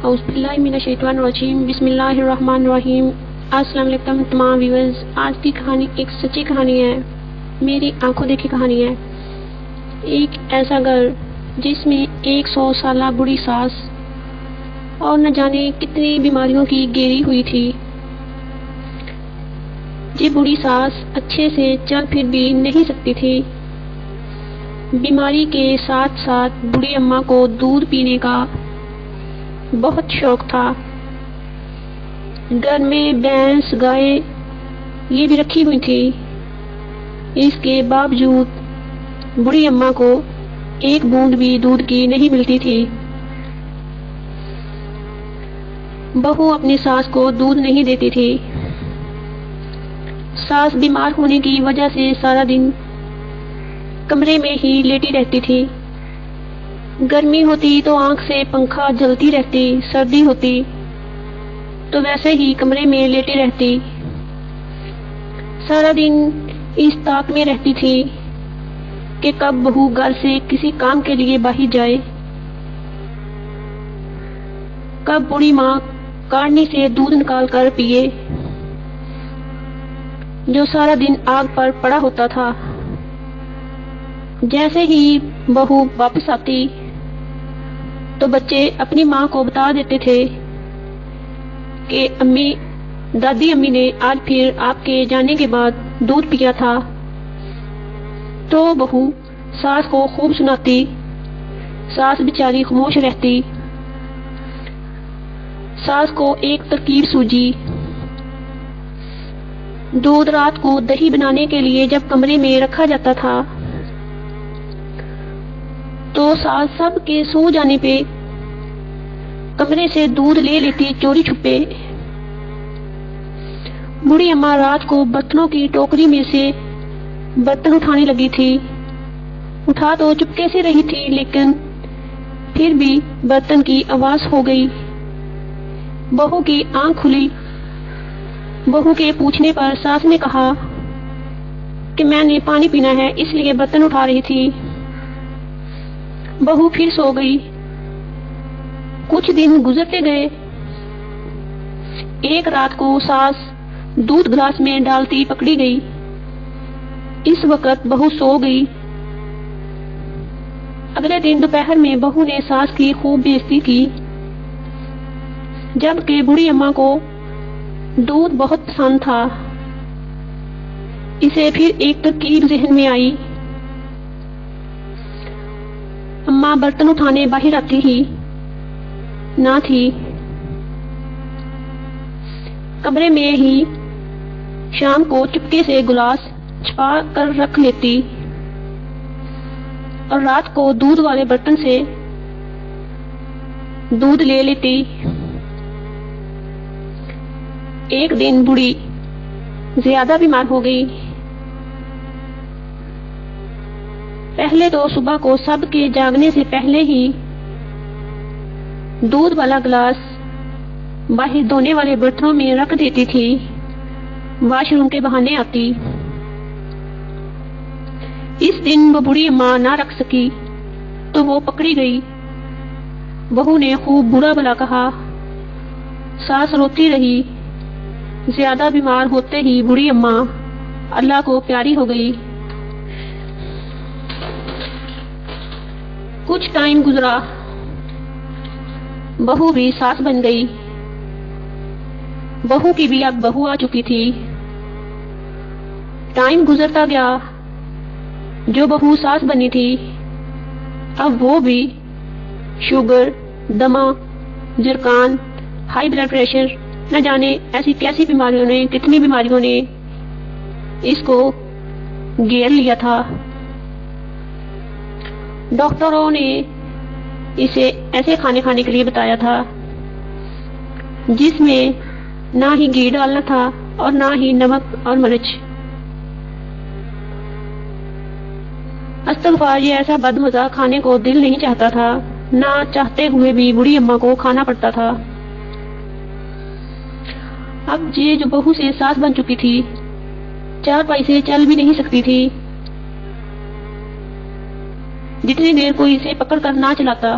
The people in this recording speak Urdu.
اعوذ باللہ من الشیطان الرجیم، بسم اللہ الرحمن الرحیم۔ السلام علیکم تمام ویورز۔ آج کی کہانی ایک سچی کہانی ہے، میری آنکھوں دیکھی کہانی ہے۔ ایک ایسا گھر جس میں 100 سالہ بوڑھی ساس اور نہ جانے کتنی بیماریوں کی گھیری ہوئی تھی۔ یہ بوڑھی ساس اچھے سے چل پھر بھی نہیں سکتی تھی۔ بیماری کے ساتھ ساتھ بوڑھی اماں کو دودھ پینے کا بہت شوق تھا۔ گھر میں بھینس گائے یہ بھی رکھی ہوئی تھی۔ اس کے باوجود بوڑھی اماں کو ایک بوند بھی دودھ کی نہیں ملتی تھی۔ بہو اپنی ساس کو دودھ نہیں دیتی تھی۔ ساس بیمار ہونے کی وجہ سے سارا دن کمرے میں ہی لیٹی رہتی تھی۔ گرمی ہوتی تو آنکھ سے پنکھا جلتی رہتی، سردی ہوتی تو ویسے ہی کمرے میں لیٹی رہتی۔ سارا دن اس طاق میں رہتی تھی کہ کب بہو گھر سے کسی کام کے لیے باہر جائے، کب بوڑھی ماں کارنی سے دودھ نکال کر پیے جو سارا دن آگ پر پڑا ہوتا تھا۔ جیسے ہی بہو واپس آتی تو بچے اپنی ماں کو بتا دیتے تھے کہ دادی امی نے آج پھر آپ کے جانے کے بعد دودھ پیا تھا۔ تو بہو ساس کو خوب سناتی، ساس بیچاری خاموش رہتی۔ ساس کو ایک ترکیب سوجی۔ دودھ رات کو دہی بنانے کے لیے جب کمرے میں رکھا جاتا تھا تو ساس سب کے سو جانے پہ کمرے سے دودھ لے لیتی چوری چھپے۔ بوڑھی اماں رات کو برتنوں کی ٹوکری میں سے برتن اٹھانے لگی تھی۔ اٹھا تو چپکے سے رہی تھی، لیکن پھر بھی برتن کی آواز ہو گئی۔ بہو کی آنکھ کھلی۔ بہو کے پوچھنے پر ساس نے کہا کہ میں نے پانی پینا ہے، اس لیے برتن اٹھا رہی تھی۔ بہو پھر سو گئی۔ کچھ دن گزرتے گئے۔ ایک رات کو ساس دودھ گلاس میں ڈالتی پکڑی گئی۔ اس وقت بہو سو گئی۔ اگلے دن دوپہر میں بہو نے ساس کی خوب بےعزتی کی، جبکہ بوڑھی اماں کو دودھ بہت پسند تھا۔ اسے پھر ایک ترکیب ذہن میں آئی۔ اماں برتن اٹھانے باہر آتی ہی نہ تھی، کمرے میں ہی شام کو چپکے سے گلاس چھپا کر رکھ لیتی اور رات کو دودھ والے برتن سے دودھ لے لیتی۔ ایک دن بوڑھی زیادہ بیمار ہو گئی۔ پہلے تو صبح کو سب کے جاگنے سے پہلے ہی دودھ والا گلاس باہر دھونے والے برتنوں میں رکھ دیتی تھی، واش روم کے بہانے آتی۔ اس دن وہ بوڑھی اماں نہ رکھ سکی تو وہ پکڑی گئی۔ بہو نے خوب برا بھلا کہا۔ ساس روتی رہی۔ زیادہ بیمار ہوتے ہی بوڑھی اماں اللہ کو پیاری ہو گئی۔ کچھ ٹائم گزرا، بہو بھی ساس بن گئی۔ بہو کی بھی اب بہو آ چکی تھی۔ ٹائم گزرتا گیا، جو بہو ساس بنی تھی اب وہ بھی شوگر، دمہ، جرکان، ہائی بلڈ پریشر، نہ جانے ایسی کیسی کتنی بیماریوں نے اس کو گھیر لیا تھا۔ ڈاکٹروں نے اسے ایسے کھانے کے لیے بتایا تھا جس میں نہ ہی گھی ڈالنا تھا اور نہ ہی نمک اور مرچ۔ استغفار، یہ ایسا بدمزہ کھانے کو دل نہیں چاہتا تھا، نہ چاہتے ہوئے بھی بوڑھی اماں کو کھانا پڑتا تھا۔ اب یہ جو بہو سے ساس بن چکی تھی، چار پائی سے چل بھی نہیں سکتی تھی۔ جتنی دیر کوئی اسے پکڑ کر نہ چلاتا،